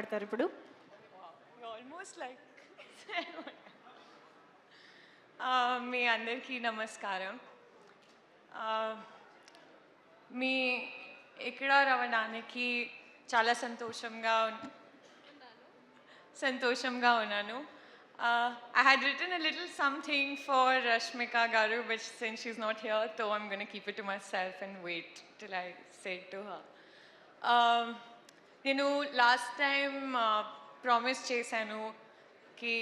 మాట్లాడతారు ఇప్పుడు. Almost like మీ అందరికీ నమస్కారం. మీ ఇక్కడ రావడానికి చాలా సంతోషంగా ఉన్నాను. I had written a little something for Rashmika Garu, but since she's not here, so I'm going to keep it to myself and wait till I say it to her. నేను last time promise చేశాను కి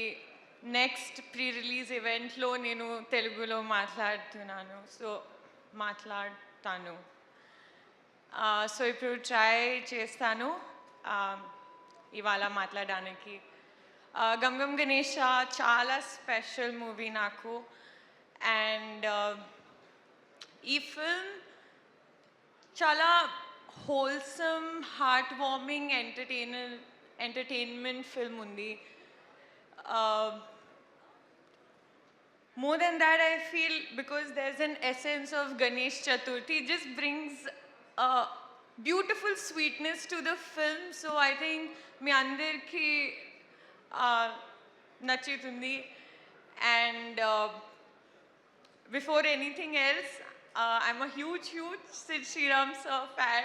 next pre release ఈవెంట్లో నేను తెలుగులో మాట్లాడతాను. So ఇప్పుడు try చేస్తాను ఇవాళ మాట్లాడడానికి. గమ్ గమ్ గణేష చాలా స్పెషల్ మూవీ నాకు. అండ్ ఈ ఫిల్మ్ చాలా wholesome, heart warming, entertainment film ఉంది. More than that, I feel because there's an essence of Ganesh Chaturthi, it just brings a beautiful sweetness to the film. So I think మీ అందరికీ నచ్చుతుంది. And before anything else, I'm a huge Sid Sriram sir fan.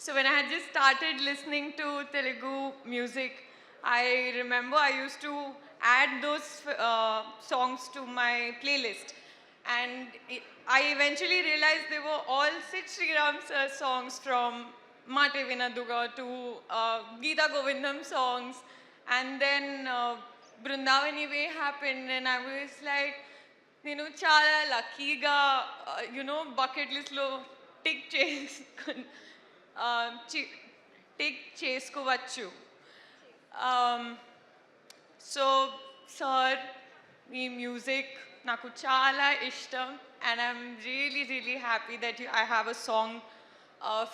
So when I had just started listening to Telugu music, I remember I used to add those songs to my playlist. And I eventually realized they were all Sid Sriram sir songs, from Mate Vinaduga to Geeta Govindam songs. And then Brindavani Way happened, and I was like, నేను చాలా లక్కీగా bucket లిస్ట్లో tick చేసుకోవచ్చు. So sir, మీ music నాకు చాలా ఇష్టం. And I'm really happy that I have a song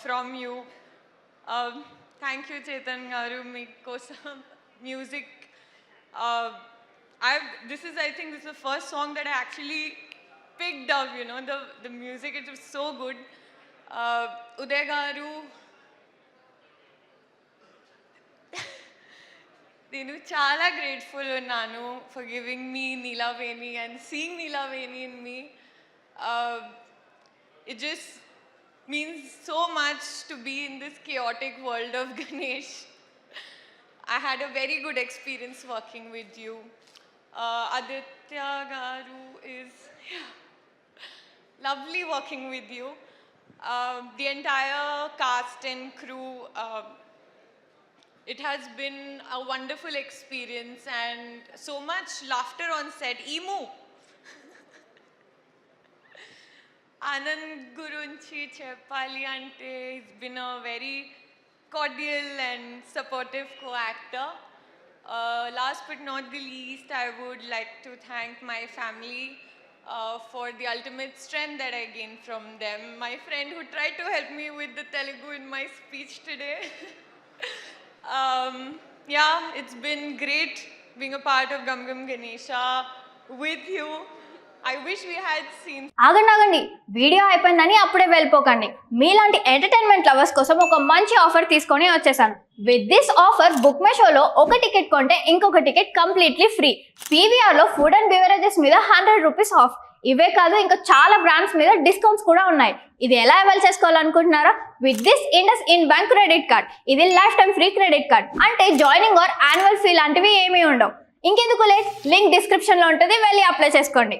from you. Thank you Chetan గారు, మీకోసం music. I think this is the first song that I actually picked up, the music, it was so good. Uday garu, నేను చాలా grateful ఉన్నాను for giving me Neelaveni and seeing Neelaveni in me. It just means so much to be in this chaotic world of Ganesh. I had a very good experience working with you. Aditya Garu is lovely working with you. The entire cast and crew, it has been a wonderful experience and so much laughter on set. Emu Anand Gurunchi Cheppali ante, he's been a very cordial and supportive co-actor. Last but not the least, I would like to thank my family for the ultimate strength that I gained from them. My friend who tried to help me with the Telugu in my speech today. It's been great being a part of Gum Gum Ganesha with you. I wish we had seen. ఆగండి, video అయిపోయిందని అప్పుడే వెళ్ళిపోకండి. మీలాంటి entertainment lovers కోసం ఒక మంచి offer తీసుకొని వచ్చేసాను. With this offer Book My షోలో ఒక టికెట్ కొంటే ఇంకొక టికెట్ కంప్లీట్లీ ఫ్రీ. పీవీఆర్లో ఫుడ్ అండ్ బెవరేజెస్ మీద 100 రూపీస్ ఆఫ్. ఇవే కాదు, ఇంకా చాలా బ్రాండ్స్ మీద డిస్కౌంట్స్ కూడా ఉన్నాయి. ఇది ఎలా అవైల్ చేసుకోవాలనుకుంటున్నారా? With this IndusInd Bank credit card. ఇది life time free credit card. అంటే జాయినింగ్ ఆర్ యాన్యువల్ ఫీ లాంటివి ఏమీ ఉండవు. ఇంకెందుకు లేట్, లింక్ డిస్క్రిప్షన్లో ఉంటుంది, వెళ్ళి అప్లై చేసుకోండి.